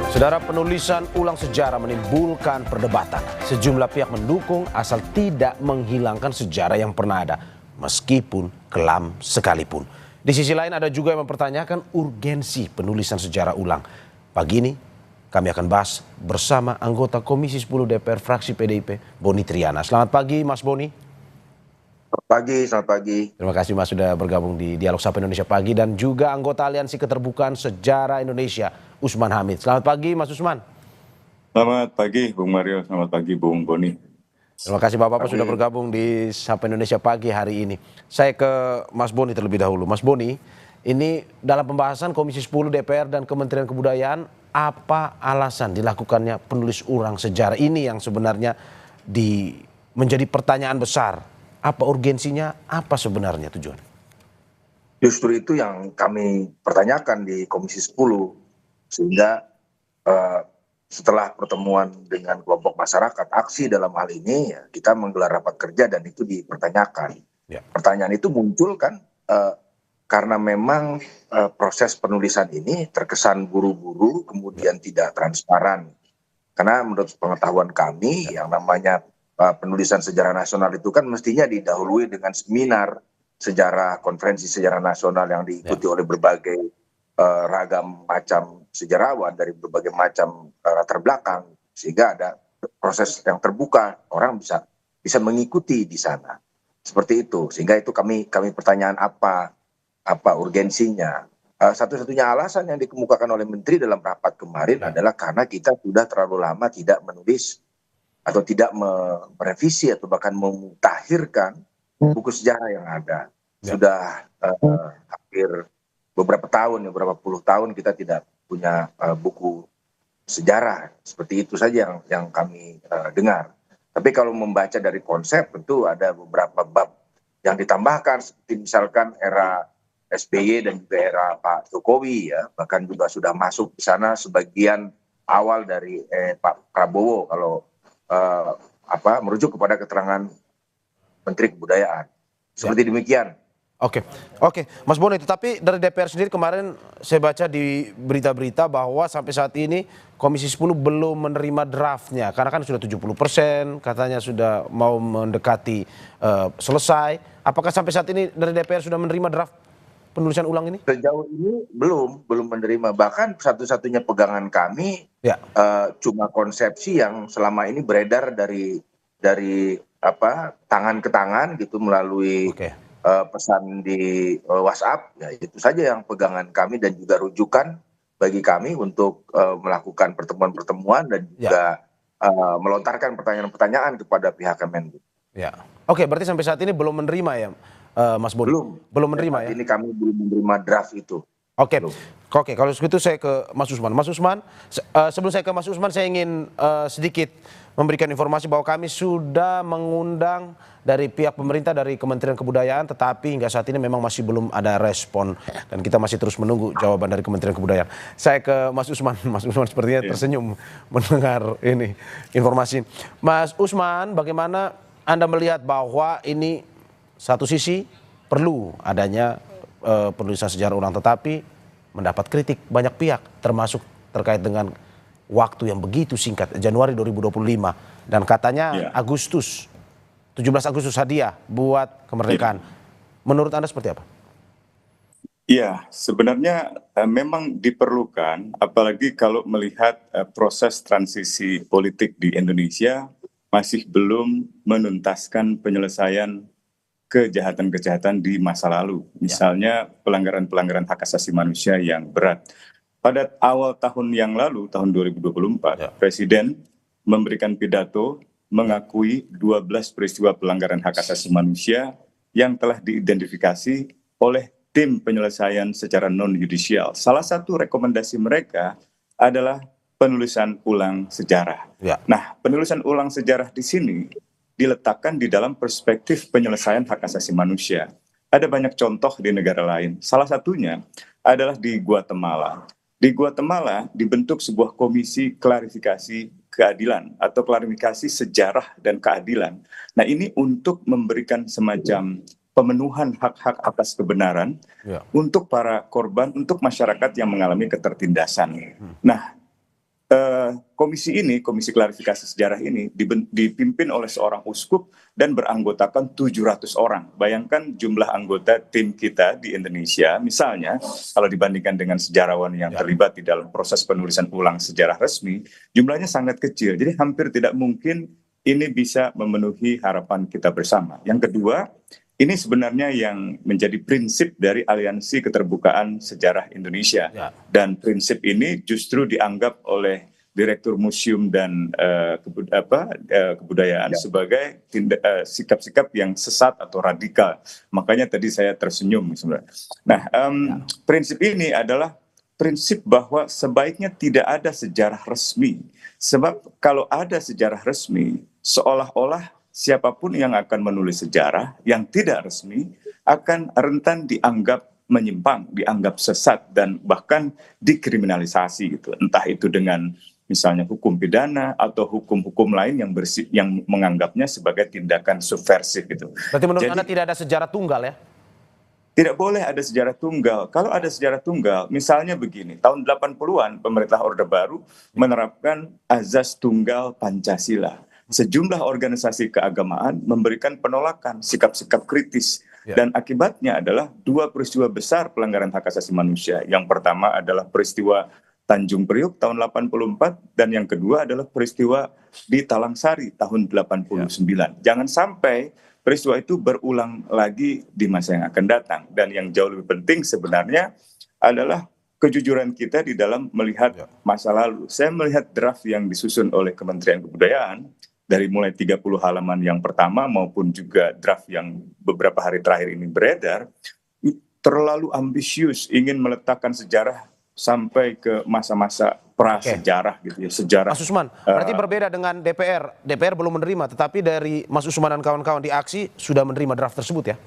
Saudara, penulisan ulang sejarah menimbulkan perdebatan. Sejumlah pihak mendukung asal tidak menghilangkan sejarah yang pernah ada, meskipun kelam sekalipun. Di sisi lain ada juga yang mempertanyakan urgensi penulisan sejarah ulang. Pagi ini kami akan bahas bersama anggota Komisi 10 DPR fraksi PDIP, Boni Triana. Selamat pagi Mas Boni. Selamat pagi. Terima kasih Mas sudah bergabung di Dialog Sapa Indonesia Pagi, dan juga anggota Aliansi Keterbukaan Sejarah Indonesia, Usman Hamid. Selamat pagi Mas Usman. Selamat pagi Bung Mario, selamat pagi Bung Boni. Terima kasih Bapak-Bapak sudah bergabung di Sapa Indonesia Pagi hari ini. Saya ke Mas Boni terlebih dahulu. Mas Boni, ini dalam pembahasan Komisi 10 DPR dan Kementerian Kebudayaan, apa alasan dilakukannya penulis ulang sejarah ini yang sebenarnya menjadi pertanyaan besar? Apa urgensinya? Apa sebenarnya tujuan? Justru itu yang kami pertanyakan di Komisi 10, sehingga setelah pertemuan dengan kelompok masyarakat, aksi dalam hal ini ya, kita menggelar rapat kerja dan itu dipertanyakan. Ya. Pertanyaan itu muncul kan karena memang proses penulisan ini terkesan buru-buru, kemudian tidak transparan. Karena menurut pengetahuan kami yang namanya penulisan sejarah nasional itu kan mestinya didahului dengan seminar sejarah, konferensi sejarah nasional yang diikuti oleh berbagai ragam macam sejarawan dari berbagai macam latar belakang, sehingga ada proses yang terbuka, orang bisa mengikuti di sana. Seperti itu, sehingga itu kami pertanyaan apa urgensinya. Satu-satunya alasan yang dikemukakan oleh Menteri dalam rapat kemarin adalah karena kita sudah terlalu lama tidak menulis atau tidak merevisi atau bahkan memutakhirkan buku sejarah yang ada. Sudah hampir beberapa puluh tahun kita tidak punya buku sejarah. Seperti itu saja yang kami dengar. Tapi kalau membaca dari konsep, tentu ada beberapa bab yang ditambahkan, seperti misalkan era SBY dan juga era Pak Jokowi, ya, bahkan juga sudah masuk di sana sebagian awal dari Pak Prabowo kalau merujuk kepada keterangan Menteri Kebudayaan. Seperti demikian. Oke, Mas Boni, tetapi dari DPR sendiri kemarin saya baca di berita-berita bahwa sampai saat ini Komisi 10 belum menerima draftnya, karena kan sudah 70%, katanya sudah mau mendekati selesai. Apakah sampai saat ini dari DPR sudah menerima draft penulisan ulang ini? Sejauh ini belum menerima. Bahkan satu-satunya pegangan kami cuma konsepsi yang selama ini beredar dari tangan ke tangan gitu melalui pesan di WhatsApp. Ya, itu saja yang pegangan kami dan juga rujukan bagi kami untuk melakukan pertemuan-pertemuan dan juga melontarkan pertanyaan-pertanyaan kepada pihak Kemenlu. Ya. Oke, berarti sampai saat ini belum menerima ya, Mas Boni? Belum menerima ya? Ini kami belum menerima draft itu. Oke, kalau begitu saya ke Mas Usman. Mas Usman, sebelum saya ke Mas Usman, saya ingin sedikit memberikan informasi bahwa kami sudah mengundang dari pihak pemerintah, dari Kementerian Kebudayaan, tetapi hingga saat ini memang masih belum ada respon dan kita masih terus menunggu jawaban dari Kementerian Kebudayaan. Saya ke Mas Usman. Mas Usman sepertinya tersenyum mendengar ini informasi. Mas Usman, bagaimana Anda melihat bahwa ini satu sisi perlu adanya penulisan sejarah ulang, tetapi mendapat kritik banyak pihak, termasuk terkait dengan waktu yang begitu singkat, Januari 2025, dan katanya 17 Agustus hadiah buat kemerdekaan. Menurut Anda seperti apa? Ya, sebenarnya memang diperlukan, apalagi kalau melihat proses transisi politik di Indonesia masih belum menuntaskan penyelesaian kejahatan-kejahatan di masa lalu. Misalnya pelanggaran-pelanggaran hak asasi manusia yang berat. Pada awal tahun yang lalu, tahun 2024, Presiden memberikan pidato mengakui 12 peristiwa pelanggaran hak asasi manusia yang telah diidentifikasi oleh tim penyelesaian secara non-yudisial. Salah satu rekomendasi mereka adalah penulisan ulang sejarah. Nah, penulisan ulang sejarah di sini diletakkan di dalam perspektif penyelesaian hak asasi manusia. Ada banyak contoh di negara lain. Salah satunya adalah di Guatemala. Di Guatemala dibentuk sebuah komisi klarifikasi keadilan atau klarifikasi sejarah dan keadilan. Nah, ini untuk memberikan semacam pemenuhan hak-hak atas kebenaran untuk para korban, untuk masyarakat yang mengalami ketertindasan. Nah, komisi ini, Komisi Klarifikasi Sejarah ini dipimpin oleh seorang uskup dan beranggotakan 700 orang. Bayangkan jumlah anggota tim kita di Indonesia, misalnya kalau dibandingkan dengan sejarawan yang terlibat di dalam proses penulisan ulang sejarah resmi, jumlahnya sangat kecil. Jadi hampir tidak mungkin ini bisa memenuhi harapan kita bersama. Yang kedua, ini sebenarnya yang menjadi prinsip dari Aliansi Keterbukaan Sejarah Indonesia. Dan prinsip ini justru dianggap oleh Direktur Museum dan Kebudayaan sebagai sikap-sikap yang sesat atau radikal. Makanya tadi saya tersenyum sebenarnya. Nah, prinsip ini adalah prinsip bahwa sebaiknya tidak ada sejarah resmi. Sebab kalau ada sejarah resmi, seolah-olah siapapun yang akan menulis sejarah yang tidak resmi akan rentan dianggap menyimpang, dianggap sesat, dan bahkan dikriminalisasi gitu. Entah itu dengan misalnya hukum pidana atau hukum-hukum lain yang menganggapnya sebagai tindakan subversif gitu. Berarti menurut Anda tidak ada sejarah tunggal ya? Tidak boleh ada sejarah tunggal. Kalau ada sejarah tunggal, misalnya begini, tahun 80-an pemerintah Orde Baru menerapkan azas tunggal Pancasila. Sejumlah organisasi keagamaan memberikan penolakan, sikap-sikap kritis. Dan akibatnya adalah dua peristiwa besar pelanggaran hak asasi manusia. Yang pertama adalah peristiwa Tanjung Priuk tahun 84, dan yang kedua adalah peristiwa di Talang Sari tahun 89. Jangan sampai peristiwa itu berulang lagi di masa yang akan datang. Dan yang jauh lebih penting sebenarnya adalah kejujuran kita di dalam melihat masa lalu. Saya melihat draft yang disusun oleh Kementerian Kebudayaan, dari mulai 30 halaman yang pertama maupun juga draft yang beberapa hari terakhir ini beredar, terlalu ambisius, ingin meletakkan sejarah sampai ke masa-masa prasejarah gitu ya, sejarah. Mas Usman, berarti berbeda dengan DPR. DPR belum menerima, tetapi dari Mas Usman dan kawan-kawan di aksi sudah menerima draft tersebut ya?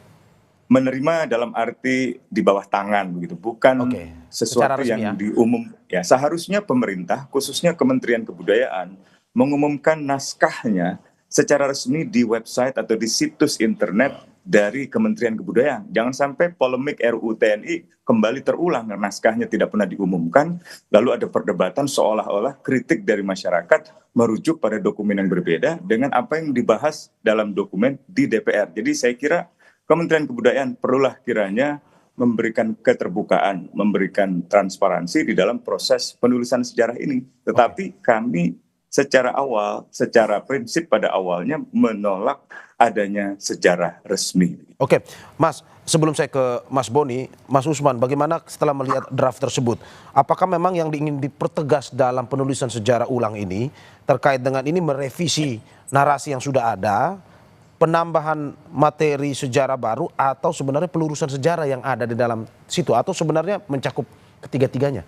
Menerima dalam arti di bawah tangan begitu, bukan sesuatu yang diumum. Ya, seharusnya pemerintah, khususnya Kementerian Kebudayaan, mengumumkan naskahnya secara resmi di website atau di situs internet dari Kementerian Kebudayaan. Jangan sampai polemik RUU TNI kembali terulang, naskahnya tidak pernah diumumkan, lalu ada perdebatan seolah-olah kritik dari masyarakat merujuk pada dokumen yang berbeda dengan apa yang dibahas dalam dokumen di DPR. Jadi saya kira Kementerian Kebudayaan perlulah kiranya memberikan keterbukaan, memberikan transparansi di dalam proses penulisan sejarah ini. Tetapi kami secara prinsip pada awalnya menolak adanya sejarah resmi. Oke, Mas, sebelum saya ke Mas Boni, Mas Usman, bagaimana setelah melihat draft tersebut? Apakah memang yang ingin dipertegas dalam penulisan sejarah ulang ini terkait dengan ini merevisi narasi yang sudah ada, penambahan materi sejarah baru, atau sebenarnya pelurusan sejarah yang ada di dalam situ, atau sebenarnya mencakup ketiga-tiganya?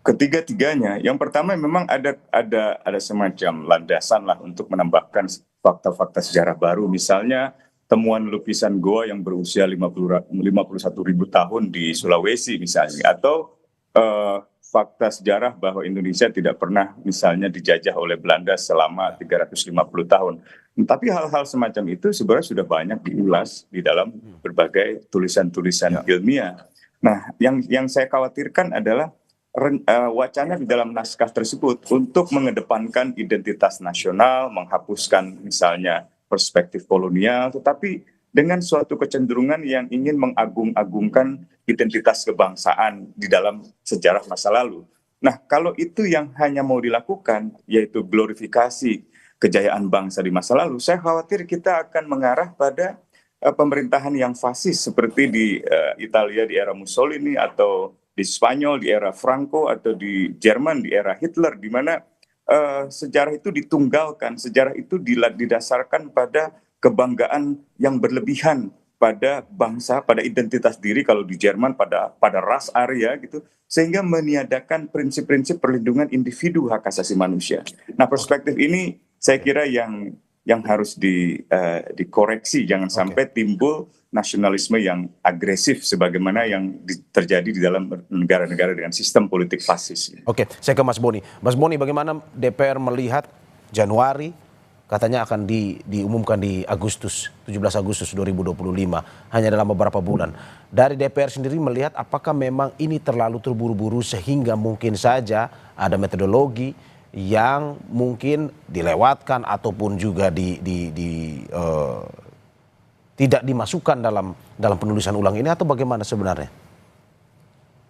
Ketiga-tiganya, yang pertama memang ada semacam landasan lah untuk menambahkan fakta-fakta sejarah baru, misalnya temuan lukisan goa yang berusia 51.000 tahun di Sulawesi misalnya, atau fakta sejarah bahwa Indonesia tidak pernah misalnya dijajah oleh Belanda selama 350 tahun. Tapi hal-hal semacam itu sebenarnya sudah banyak diulas di dalam berbagai tulisan-tulisan ilmiah. Nah, yang saya khawatirkan adalah wacana di dalam naskah tersebut untuk mengedepankan identitas nasional, menghapuskan misalnya perspektif kolonial, tetapi dengan suatu kecenderungan yang ingin mengagung-agungkan identitas kebangsaan di dalam sejarah masa lalu. Nah, kalau itu yang hanya mau dilakukan, yaitu glorifikasi kejayaan bangsa di masa lalu, saya khawatir kita akan mengarah pada pemerintahan yang fasis seperti di Italia di era Mussolini, atau di Spanyol di era Franco, atau di Jerman di era Hitler, di mana sejarah itu ditunggalkan, sejarah itu didasarkan pada kebanggaan yang berlebihan pada bangsa, pada identitas diri, kalau di Jerman pada ras Arya gitu, sehingga meniadakan prinsip-prinsip perlindungan individu hak asasi manusia. Nah, perspektif ini saya kira yang harus dikoreksi, jangan sampai timbul nasionalisme yang agresif sebagaimana yang terjadi di dalam negara-negara dengan sistem politik fasis. Oke, saya ke Mas Boni. Mas Boni, bagaimana DPR melihat Januari katanya akan diumumkan di Agustus, 17 Agustus 2025, hanya dalam beberapa bulan. Dari DPR sendiri melihat apakah memang ini terlalu terburu-buru sehingga mungkin saja ada metodologi yang mungkin dilewatkan ataupun juga tidak dimasukkan dalam penulisan ulang ini, atau bagaimana sebenarnya?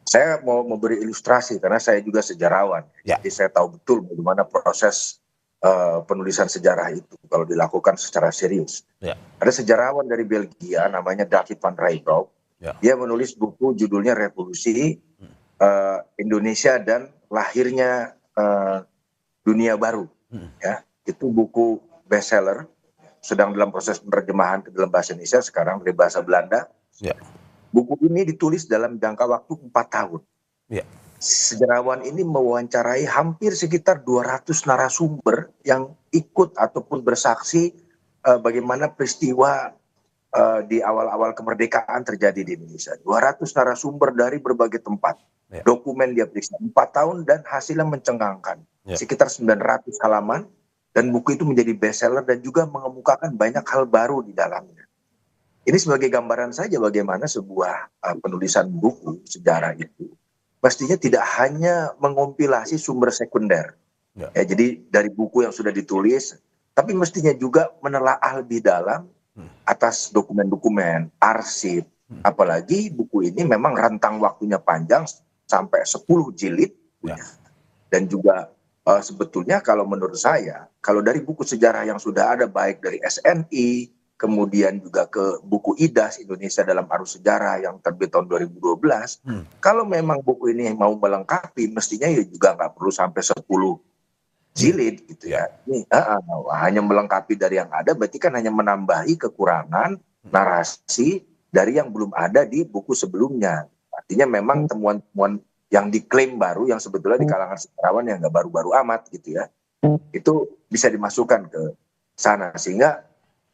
Saya mau memberi ilustrasi karena saya juga sejarawan. Ya. Jadi saya tahu betul bagaimana proses penulisan sejarah itu kalau dilakukan secara serius. Ya. Ada sejarawan dari Belgia namanya David van Rijbroek. Ya. Dia menulis buku judulnya Revolusi Indonesia dan Lahirnya Dunia Baru. Ya, itu buku bestseller, sedang dalam proses penerjemahan ke dalam bahasa Indonesia sekarang dari bahasa Belanda. Ya. Buku ini ditulis dalam jangka waktu 4 tahun. Ya. Sejarawan ini mewawancarai hampir sekitar 200 narasumber yang ikut ataupun bersaksi bagaimana peristiwa di awal-awal kemerdekaan terjadi di Indonesia. 200 narasumber dari berbagai tempat. Ya. Dokumen dia periksa 4 tahun dan hasilnya mencengangkan. Ya. Sekitar 900 halaman, dan buku itu menjadi bestseller dan juga mengemukakan banyak hal baru di dalamnya. Ini sebagai gambaran saja bagaimana sebuah penulisan buku sejarah itu pastinya tidak hanya mengompilasi sumber sekunder. Ya. Ya, jadi dari buku yang sudah ditulis, tapi mestinya juga menelaah lebih dalam atas dokumen-dokumen, arsip. Apalagi buku ini memang rentang waktunya panjang sampai 10 jilid. Ya. Dan juga sebetulnya kalau menurut saya, kalau dari buku sejarah yang sudah ada baik dari SNI, kemudian juga ke buku IDAS Indonesia dalam Arus Sejarah yang terbit tahun 2012, kalau memang buku ini mau melengkapi, mestinya ya juga nggak perlu sampai 10 jilid gitu ya. Ini hanya melengkapi dari yang ada, berarti kan hanya menambahi kekurangan narasi dari yang belum ada di buku sebelumnya. Artinya memang temuan-temuan yang diklaim baru, yang sebetulnya di kalangan sejarawan yang nggak baru-baru amat gitu ya, itu bisa dimasukkan ke sana, sehingga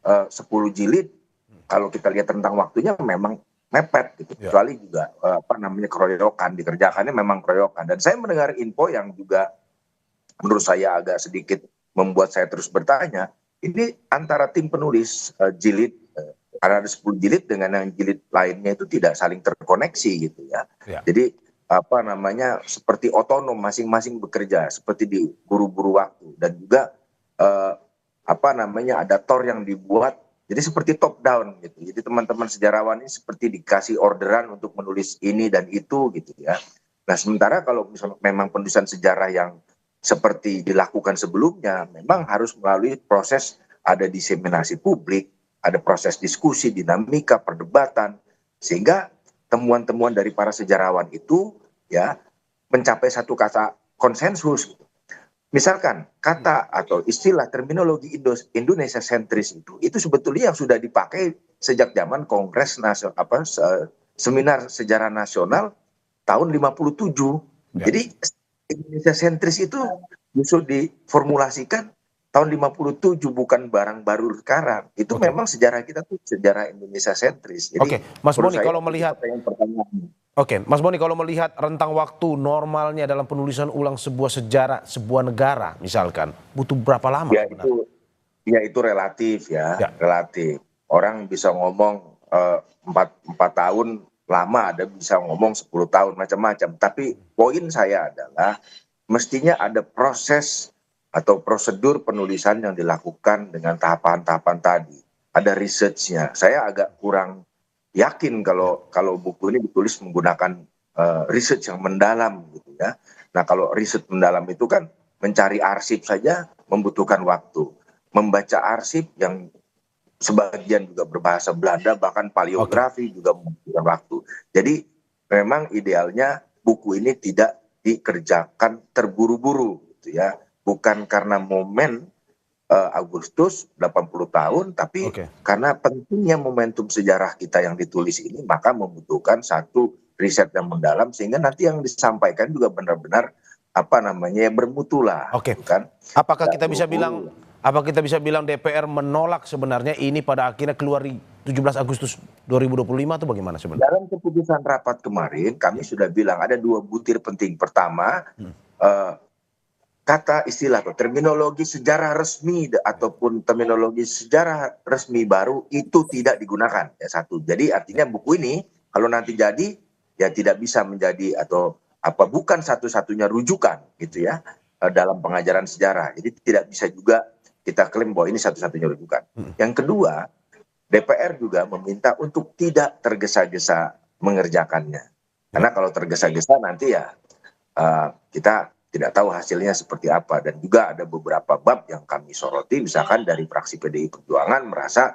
10 jilid kalau kita lihat tentang waktunya memang mepet gitu. Kecuali juga keroyokan, dikerjakannya memang keroyokan. Dan saya mendengar info yang juga menurut saya agak sedikit membuat saya terus bertanya, ini antara tim penulis jilid, karena ada 10 jilid dengan yang jilid lainnya itu tidak saling terkoneksi gitu ya. Jadi seperti otonom, masing-masing bekerja seperti di buru-buru waktu, dan juga ada tor yang dibuat, jadi seperti top down gitu. Jadi teman-teman sejarawan ini seperti dikasih orderan untuk menulis ini dan itu gitu ya. Nah, sementara kalau misalnya memang penulisan sejarah yang seperti dilakukan sebelumnya, memang harus melalui proses, ada diseminasi publik, ada proses diskusi, dinamika, perdebatan, sehingga temuan-temuan dari para sejarawan itu ya mencapai satu kata konsensus. Misalkan kata atau istilah terminologi Indonesia sentris itu sebetulnya yang sudah dipakai sejak zaman Kongres Nasional, Seminar Sejarah Nasional tahun 57. Jadi Indonesia sentris itu justru diformulasikan tahun 57, bukan barang baru sekarang. Itu memang sejarah kita tuh sejarah Indonesia sentris. Jadi Mas Boni, kalau melihat Mas Boni, kalau melihat rentang waktu normalnya dalam penulisan ulang sebuah sejarah sebuah negara misalkan, butuh berapa lama? Ya itu relatif ya. Relatif. Orang bisa ngomong 4 tahun lama, ada bisa ngomong 10 tahun, macam-macam. Tapi poin saya adalah mestinya ada proses atau prosedur penulisan yang dilakukan dengan tahapan-tahapan tadi. Ada research-nya. Saya agak kurang yakin kalau buku ini ditulis menggunakan research yang mendalam gitu ya. Nah, kalau riset mendalam itu kan mencari arsip saja membutuhkan waktu. Membaca arsip yang sebagian juga berbahasa Belanda, bahkan paleografi juga membutuhkan waktu. Jadi memang idealnya buku ini tidak dikerjakan terburu-buru gitu ya. Bukan karena momen Agustus 80 tahun, tapi karena pentingnya momentum sejarah kita yang ditulis ini, maka membutuhkan satu riset yang mendalam, sehingga nanti yang disampaikan juga benar-benar bermutu lah. Kan? Apakah kita bisa bilang DPR menolak sebenarnya ini pada akhirnya keluar di 17 Agustus 2025 atau bagaimana sebenarnya? Dalam keputusan rapat kemarin kami sudah bilang ada 2 butir penting. Pertama, kata istilah atau terminologi sejarah resmi ataupun terminologi sejarah resmi baru itu tidak digunakan, ya satu. Jadi artinya buku ini kalau nanti jadi ya tidak bisa menjadi atau apa bukan satu-satunya rujukan gitu ya dalam pengajaran sejarah. Jadi tidak bisa juga kita klaim bahwa ini satu-satunya rujukan. Yang kedua, DPR juga meminta untuk tidak tergesa-gesa mengerjakannya. Karena kalau tergesa-gesa nanti ya kita tidak tahu hasilnya seperti apa. Dan juga ada beberapa bab yang kami soroti, misalkan dari fraksi PDI Perjuangan merasa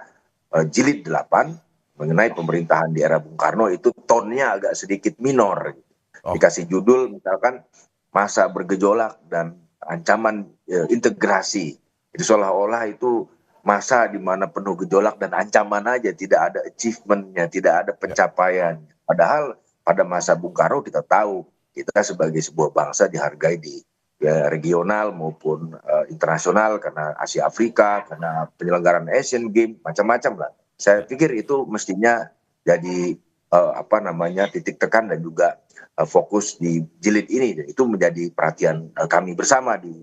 jilid 8 mengenai pemerintahan di era Bung Karno itu tonnya agak sedikit minor. Dikasih judul misalkan masa bergejolak dan ancaman integrasi. Itu seolah-olah itu masa di mana penuh gejolak dan ancaman aja, tidak ada achievementnya, tidak ada pencapaian. Padahal pada masa Bung Karno kita tahu kita sebagai sebuah bangsa dihargai di regional maupun internasional karena Asia Afrika, karena penyelenggaraan Asian Games, macam-macam lah. Saya pikir itu mestinya jadi titik tekan dan juga fokus di jilid ini, dan itu menjadi perhatian kami bersama di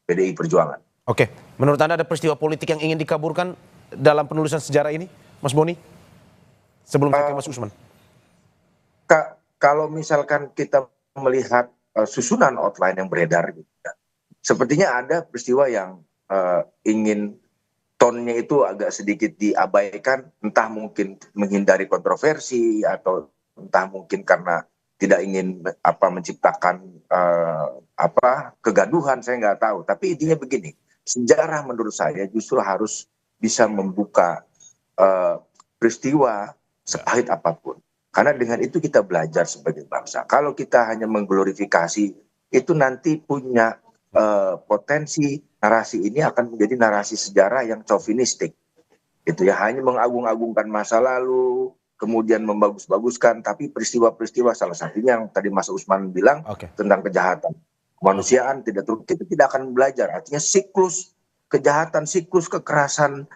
PDI Perjuangan. Oke, menurut Anda ada peristiwa politik yang ingin dikaburkan dalam penulisan sejarah ini, Mas Boni? Sebelum saya ke Mas Usman. Kalau misalkan kita melihat susunan outline yang beredar, gitu, sepertinya ada peristiwa yang ingin tonnya itu agak sedikit diabaikan, entah mungkin menghindari kontroversi atau entah mungkin karena tidak ingin menciptakan kegaduhan, saya nggak tahu. Tapi intinya begini, sejarah menurut saya justru harus bisa membuka peristiwa sepahit apapun. Karena dengan itu kita belajar sebagai bangsa. Kalau kita hanya mengglorifikasi, itu nanti punya potensi narasi ini akan menjadi narasi sejarah yang chauvinistik. Itu ya, hanya mengagung-agungkan masa lalu, kemudian membagus-baguskan, tapi peristiwa-peristiwa salah satunya yang tadi Mas Usman bilang tentang kejahatan kemanusiaan kita tidak akan belajar. Artinya siklus kejahatan, siklus kekerasan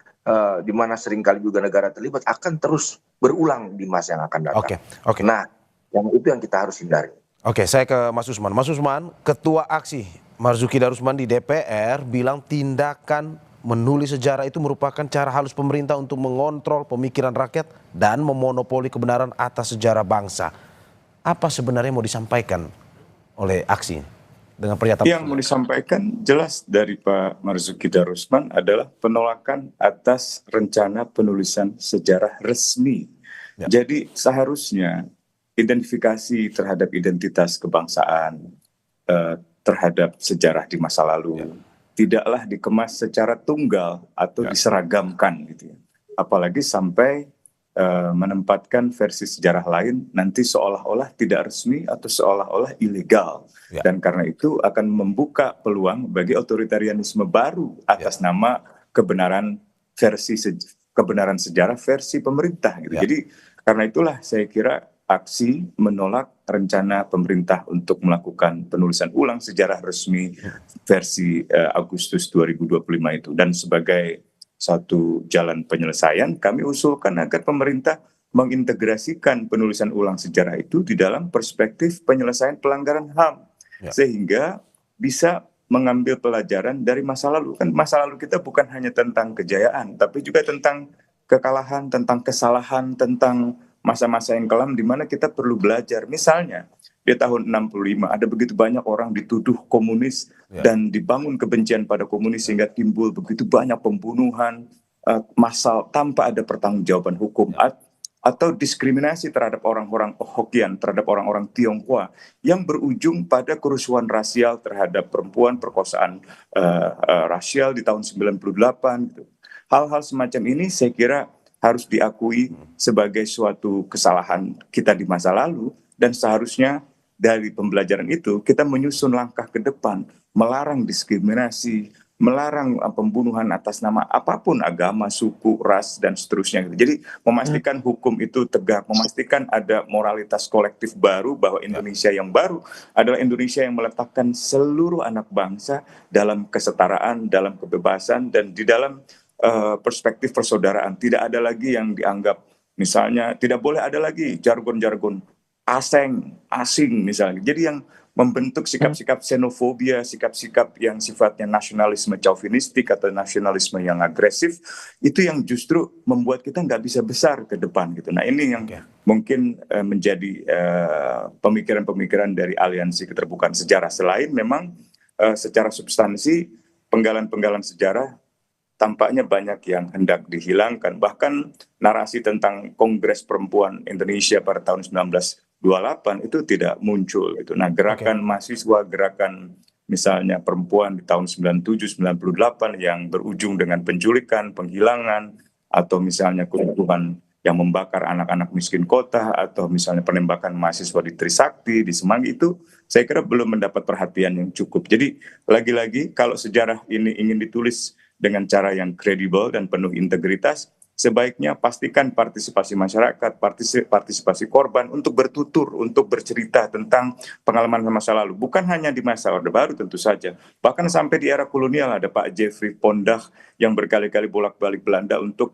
di mana seringkali juga negara terlibat akan terus berulang di masa yang akan datang. Nah, itu yang kita harus hindari. Oke, saya ke Mas Usman. Mas Usman, Ketua Aksi Marzuki Darusman di DPR bilang tindakan menulis sejarah itu merupakan cara halus pemerintah untuk mengontrol pemikiran rakyat dan memonopoli kebenaran atas sejarah bangsa. Apa sebenarnya mau disampaikan oleh Aksi dengan pernyataan? Yang mau disampaikan jelas dari Pak Marzuki Darusman adalah penolakan atas rencana penulisan sejarah resmi. Jadi seharusnya identifikasi terhadap identitas kebangsaan, terhadap sejarah di masa lalu, tidaklah dikemas secara tunggal atau diseragamkan gitu ya. Apalagi sampai menempatkan versi sejarah lain nanti seolah-olah tidak resmi atau seolah-olah ilegal. Dan karena itu akan membuka peluang bagi otoritarianisme baru atas nama kebenaran sejarah versi pemerintah gitu. Jadi karena itulah saya kira Aksi menolak rencana pemerintah untuk melakukan penulisan ulang sejarah resmi versi Agustus 2025 itu. Dan sebagai satu jalan penyelesaian, kami usulkan agar pemerintah mengintegrasikan penulisan ulang sejarah itu di dalam perspektif penyelesaian pelanggaran HAM. Sehingga bisa mengambil pelajaran dari masa lalu. Kan masa lalu kita bukan hanya tentang kejayaan, tapi juga tentang kekalahan, tentang kesalahan, tentang masa-masa yang kelam di mana kita perlu belajar. Misalnya di tahun 65 ada begitu banyak orang dituduh komunis dan dibangun kebencian pada komunis sehingga timbul begitu banyak pembunuhan massal tanpa ada pertanggungjawaban hukum atau diskriminasi terhadap orang-orang Hokkien, terhadap orang-orang Tionghoa yang berujung pada kerusuhan rasial terhadap perempuan, perkosaan rasial di tahun 98 gitu. Hal-hal semacam ini saya kira harus diakui sebagai suatu kesalahan kita di masa lalu, dan seharusnya dari pembelajaran itu kita menyusun langkah ke depan, melarang diskriminasi, melarang pembunuhan atas nama apapun, agama, suku, ras, dan seterusnya. Jadi memastikan hukum itu tegak, memastikan ada moralitas kolektif baru, bahwa Indonesia yang baru adalah Indonesia yang meletakkan seluruh anak bangsa dalam kesetaraan, dalam kebebasan, dan di dalam perspektif persaudaraan. Tidak ada lagi yang dianggap, misalnya tidak boleh ada lagi jargon-jargon asing misalnya. Jadi yang membentuk sikap-sikap xenofobia, sikap-sikap yang sifatnya nasionalisme chauvinistik atau nasionalisme yang agresif, itu yang justru membuat kita nggak bisa besar ke depan gitu. Nah ini yang mungkin menjadi pemikiran-pemikiran dari Aliansi Keterbukaan Sejarah. Selain memang secara substansi penggalan-penggalan sejarah tampaknya banyak yang hendak dihilangkan. Bahkan narasi tentang Kongres Perempuan Indonesia pada tahun 1928 itu tidak muncul. Gitu. Nah, gerakan mahasiswa, gerakan misalnya perempuan di tahun 97-98 yang berujung dengan penculikan, penghilangan, atau misalnya kerusuhan yang membakar anak-anak miskin kota, atau misalnya penembakan mahasiswa di Trisakti, di Semanggi itu, saya kira belum mendapat perhatian yang cukup. Jadi, lagi-lagi kalau sejarah ini ingin ditulis dengan cara yang kredibel dan penuh integritas, sebaiknya pastikan partisipasi masyarakat, partisipasi korban untuk bertutur, untuk bercerita tentang pengalaman masa lalu. Bukan hanya di masa Orde Baru tentu saja, bahkan sampai di era kolonial ada Pak Jeffrey Pondah yang berkali-kali bolak-balik Belanda untuk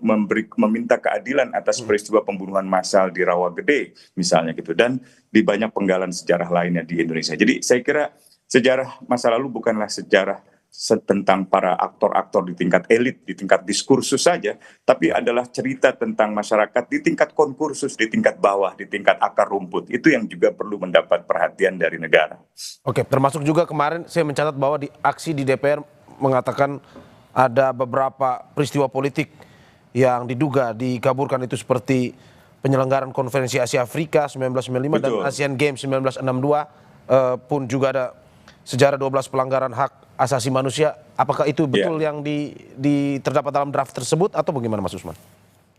meminta keadilan atas peristiwa pembunuhan massal di Rawagede misalnya gitu, dan di banyak penggalan sejarah lainnya di Indonesia. Jadi saya kira sejarah masa lalu bukanlah sejarah tentang para aktor-aktor di tingkat elit, di tingkat diskursus saja, tapi adalah cerita tentang masyarakat di tingkat konkursus, di tingkat bawah, di tingkat akar rumput. Itu yang juga perlu mendapat perhatian dari negara. Oke, termasuk juga kemarin saya mencatat bahwa di aksi di DPR mengatakan ada beberapa peristiwa politik yang diduga dikaburkan, itu seperti penyelenggaraan konferensi Asia Afrika 1995 dan Asian Games 1962, pun juga ada sejarah 12 pelanggaran hak asasi manusia. Apakah itu betul yang terdapat dalam draft tersebut atau bagaimana Mas Usman?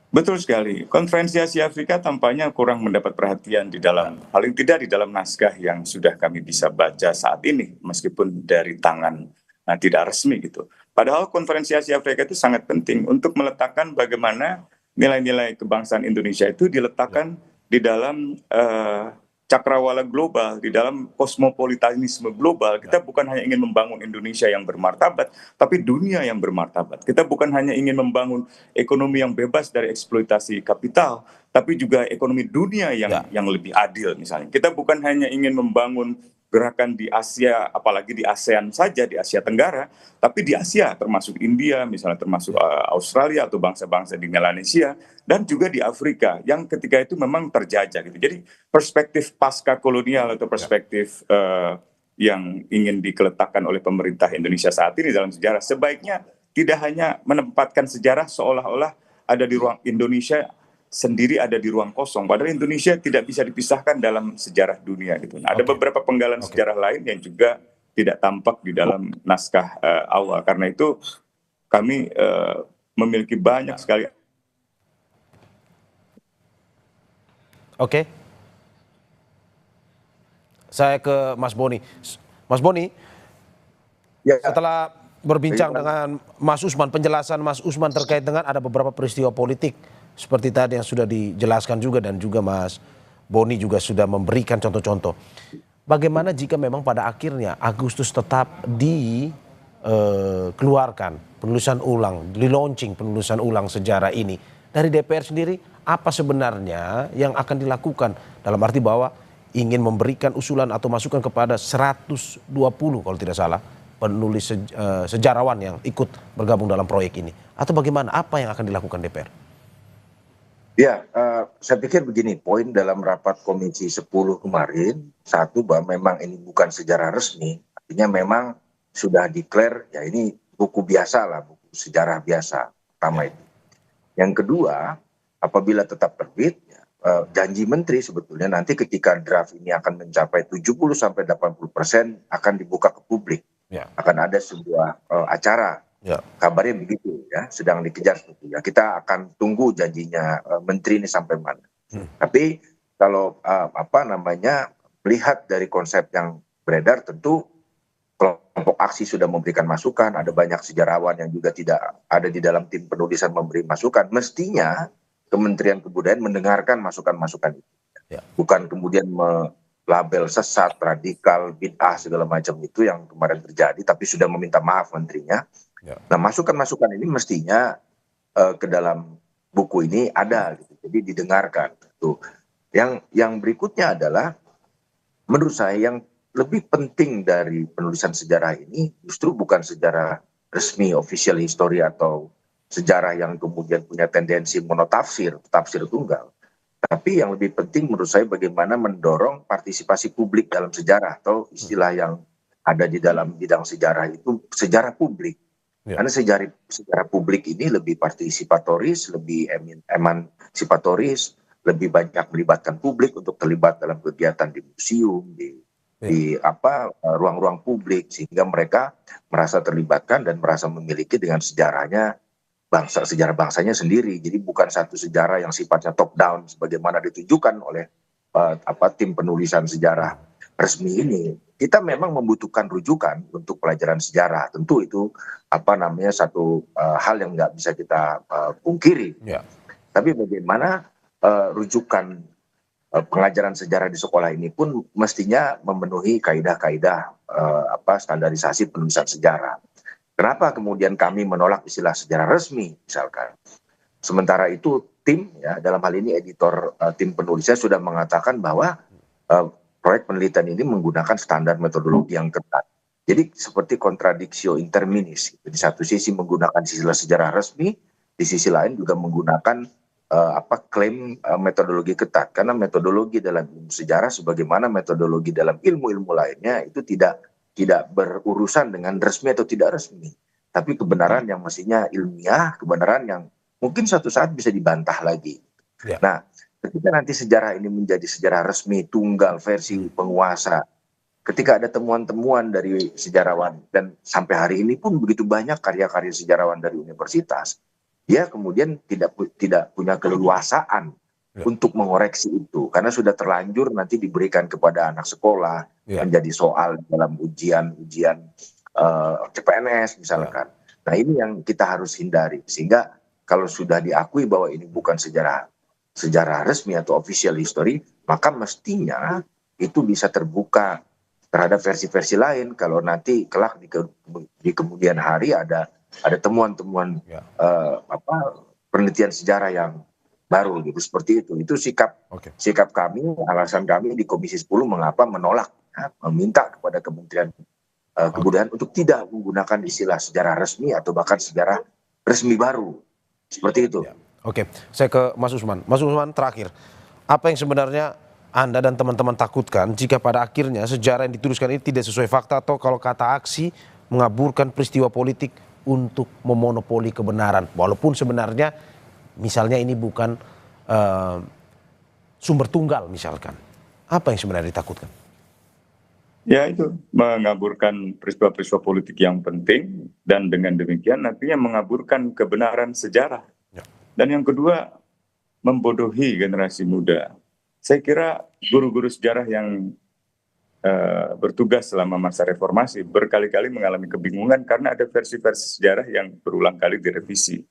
Betul sekali. Konferensi Asia Afrika tampaknya kurang mendapat perhatian di dalam, paling tidak di dalam naskah yang sudah kami bisa baca saat ini, meskipun dari tangan tidak resmi gitu. Padahal konferensi Asia Afrika itu sangat penting untuk meletakkan bagaimana nilai-nilai kebangsaan Indonesia itu diletakkan di dalam cakrawala global, di dalam kosmopolitanisme global. Kita bukan hanya ingin membangun Indonesia yang bermartabat, tapi dunia yang bermartabat. Kita bukan hanya ingin membangun ekonomi yang bebas dari eksploitasi kapital, tapi juga ekonomi dunia yang lebih adil misalnya. Kita bukan hanya ingin membangun gerakan di Asia, apalagi di ASEAN saja, di Asia Tenggara, tapi di Asia, termasuk India, misalnya termasuk Australia atau bangsa-bangsa di Melanesia, dan juga di Afrika, yang ketika itu memang terjajah. Gitu. Jadi perspektif pasca kolonial atau perspektif yang ingin dikeletakkan oleh pemerintah Indonesia saat ini dalam sejarah, sebaiknya tidak hanya menempatkan sejarah seolah-olah ada di ruang Indonesia sendiri, ada di ruang kosong. Padahal Indonesia tidak bisa dipisahkan dalam sejarah dunia gitu. Nah, ada beberapa penggalan sejarah lain yang juga tidak tampak di dalam naskah awal. Karena itu kami memiliki banyak sekali. Oke. Saya ke Mas Boni. Mas Boni, setelah berbincang dengan Mas Usman, penjelasan Mas Usman terkait dengan ada beberapa peristiwa politik seperti tadi yang sudah dijelaskan juga, dan juga Mas Boni juga sudah memberikan contoh-contoh. Bagaimana jika memang pada akhirnya Agustus tetap dikeluarkan penulisan ulang, di-launching penulisan ulang sejarah ini dari DPR sendiri, apa sebenarnya yang akan dilakukan, dalam arti bahwa ingin memberikan usulan atau masukan kepada 120 kalau tidak salah penulis sejarawan yang ikut bergabung dalam proyek ini, atau bagaimana, apa yang akan dilakukan DPR? Ya, saya pikir begini, poin dalam rapat Komisi 10 kemarin, satu bahwa memang ini bukan sejarah resmi, artinya memang sudah declare, ya ini buku biasa lah, buku sejarah biasa, pertama itu. Yang kedua, apabila tetap terbit, janji menteri sebetulnya nanti ketika draft ini akan mencapai 70-80% akan dibuka ke publik. Akan ada sebuah acara. Kabarnya begitu ya, sedang dikejar sebetulnya. Kita akan tunggu janjinya menteri ini sampai mana. Tapi kalau melihat dari konsep yang beredar, tentu kelompok aksi sudah memberikan masukan. Ada banyak sejarawan yang juga tidak ada di dalam tim penulisan memberi masukan. Mestinya Kementerian Kebudayaan mendengarkan masukan-masukan itu, bukan kemudian label sesat, radikal, bid'ah segala macam itu yang kemarin terjadi, tapi sudah meminta maaf menterinya. Nah, masukan-masukan ini mestinya ke dalam buku ini ada, gitu. Jadi didengarkan. Tuh. Yang berikutnya adalah, menurut saya yang lebih penting dari penulisan sejarah ini justru bukan sejarah resmi, official history atau sejarah yang kemudian punya tendensi monotafsir, tafsir tunggal. Tapi yang lebih penting menurut saya bagaimana mendorong partisipasi publik dalam sejarah atau istilah yang ada di dalam bidang sejarah itu sejarah publik. Ya. Karena sejarah publik ini lebih partisipatoris, lebih emansipatoris, lebih banyak melibatkan publik untuk terlibat dalam kegiatan di museum, Ya. di ruang-ruang publik sehingga mereka merasa terlibatkan dan merasa memiliki dengan sejarahnya sejarah bangsanya sendiri. Jadi bukan satu sejarah yang sifatnya top down sebagaimana ditunjukkan oleh tim penulisan sejarah resmi ini. Kita memang membutuhkan rujukan untuk pelajaran sejarah. Tentu itu satu hal yang nggak bisa kita pungkiri. Ya. Tapi bagaimana rujukan pengajaran sejarah di sekolah ini pun mestinya memenuhi kaidah-kaidah standarisasi penulisan sejarah. Kenapa kemudian kami menolak istilah sejarah resmi misalkan? Sementara itu tim ya dalam hal ini editor tim penulisnya sudah mengatakan bahwa proyek penelitian ini menggunakan standar metodologi yang ketat. Jadi seperti contradictio inter minnis. Di satu sisi menggunakan istilah sejarah resmi, di sisi lain juga menggunakan klaim metodologi ketat. Karena metodologi dalam ilmu sejarah sebagaimana metodologi dalam ilmu-ilmu lainnya itu tidak berurusan dengan resmi atau tidak resmi. Tapi kebenaran yang mestinya ilmiah, kebenaran yang mungkin suatu saat bisa dibantah lagi. Ya. Nah, ketika nanti sejarah ini menjadi sejarah resmi, tunggal, versi penguasa, ketika ada temuan-temuan dari sejarawan, dan sampai hari ini pun begitu banyak karya-karya sejarawan dari universitas, dia kemudian tidak punya keleluasaan untuk mengoreksi itu karena sudah terlanjur nanti diberikan kepada anak sekolah menjadi soal dalam ujian CPNS misalkan. Nah ini yang kita harus hindari sehingga kalau sudah diakui bahwa ini bukan sejarah resmi atau official history, maka mestinya itu bisa terbuka terhadap versi-versi lain kalau nanti kelak di kemudian hari ada temuan-temuan penelitian sejarah yang baru gitu seperti itu sikap kami, alasan kami di Komisi 10 mengapa menolak meminta kepada Kementerian Kebudayaan untuk tidak menggunakan istilah sejarah resmi atau bahkan sejarah resmi baru seperti itu. Oke, saya ke Mas Usman. Mas Usman terakhir, apa yang sebenarnya Anda dan teman-teman takutkan jika pada akhirnya sejarah yang dituliskan ini tidak sesuai fakta atau kalau kata aksi mengaburkan peristiwa politik untuk memonopoli kebenaran, walaupun sebenarnya misalnya ini bukan sumber tunggal misalkan. Apa yang sebenarnya ditakutkan? Ya itu, mengaburkan peristiwa-peristiwa politik yang penting dan dengan demikian nantinya mengaburkan kebenaran sejarah. Dan yang kedua, membodohi generasi muda. Saya kira guru-guru sejarah yang bertugas selama masa reformasi berkali-kali mengalami kebingungan karena ada versi-versi sejarah yang berulang kali direvisi.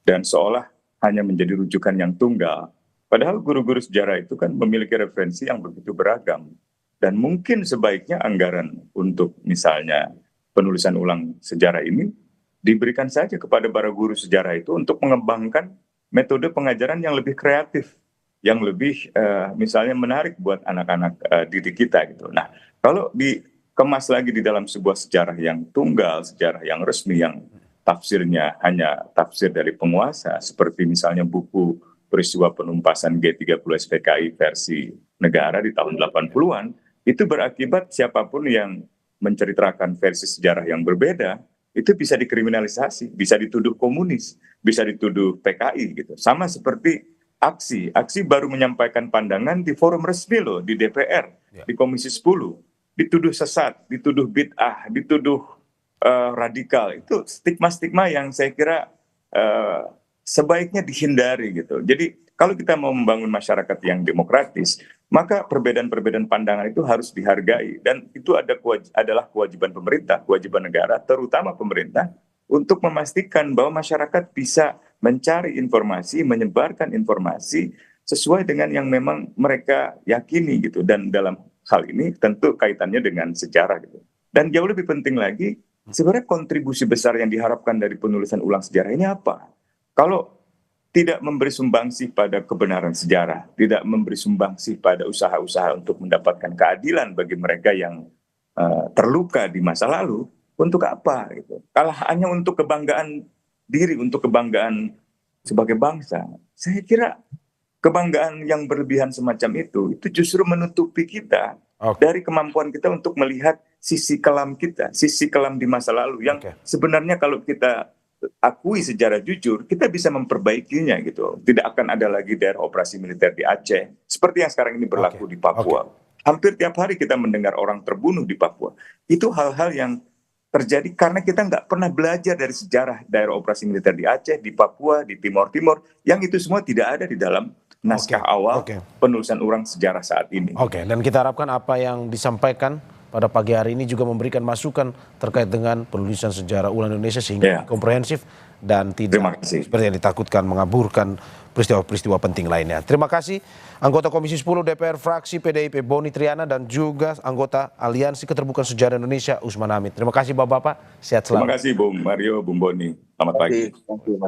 Dan seolah hanya menjadi rujukan yang tunggal. Padahal guru-guru sejarah itu kan memiliki referensi yang begitu beragam. Dan mungkin sebaiknya anggaran untuk misalnya penulisan ulang sejarah ini diberikan saja kepada para guru sejarah itu untuk mengembangkan metode pengajaran yang lebih kreatif, yang lebih misalnya menarik buat anak-anak didik kita gitu. Nah, kalau dikemas lagi di dalam sebuah sejarah yang tunggal, sejarah yang resmi, yang tafsirnya hanya tafsir dari penguasa, seperti misalnya buku peristiwa penumpasan G30 SPKI versi negara di tahun 80-an, itu berakibat siapapun yang menceritakan versi sejarah yang berbeda, itu bisa dikriminalisasi, bisa dituduh komunis, bisa dituduh PKI gitu. Sama seperti aksi baru menyampaikan pandangan di forum resmi loh, di DPR, di Komisi 10, dituduh sesat, dituduh bid'ah, dituduh radikal. Itu stigma-stigma yang saya kira sebaiknya dihindari gitu. Jadi kalau kita mau membangun masyarakat yang demokratis, maka perbedaan-perbedaan pandangan itu harus dihargai dan itu adalah kewajiban pemerintah, kewajiban negara, terutama pemerintah untuk memastikan bahwa masyarakat bisa mencari informasi, menyebarkan informasi sesuai dengan yang memang mereka yakini gitu. Dan dalam hal ini tentu kaitannya dengan sejarah gitu. Dan jauh lebih penting lagi, sebenarnya kontribusi besar yang diharapkan dari penulisan ulang sejarah ini apa? Kalau tidak memberi sumbangsih pada kebenaran sejarah, tidak memberi sumbangsih pada usaha-usaha untuk mendapatkan keadilan bagi mereka yang terluka di masa lalu, untuk apa gitu? Kalau hanya untuk kebanggaan diri, untuk kebanggaan sebagai bangsa, saya kira kebanggaan yang berlebihan semacam itu justru menutupi kita Oke. dari kemampuan kita untuk melihat sisi kelam kita, sisi kelam di masa lalu yang Oke. sebenarnya kalau kita akui secara jujur, kita bisa memperbaikinya gitu. Tidak akan ada lagi daerah operasi militer di Aceh, seperti yang sekarang ini berlaku Oke. di Papua. Hampir tiap hari kita mendengar orang terbunuh di Papua. Itu hal-hal yang terjadi karena kita nggak pernah belajar dari sejarah daerah operasi militer di Aceh, di Papua, di Timor Timur, yang itu semua tidak ada di dalam naskah awal Oke. penulisan ulang sejarah saat ini. Oke, dan kita harapkan apa yang disampaikan pada pagi hari ini juga memberikan masukan terkait dengan penulisan sejarah ulang Indonesia sehingga komprehensif dan Terima tidak kasih. seperti yang ditakutkan mengaburkan peristiwa-peristiwa penting lainnya. Terima kasih anggota Komisi 10 DPR fraksi PDIP Boni Triana dan juga anggota Aliansi Keterbukaan Sejarah Indonesia Usman Hamid. Terima kasih Bapak-bapak, sehat selalu. Terima kasih Bung Mario, Bung Boni. Selamat pagi. Terima kasih, Mas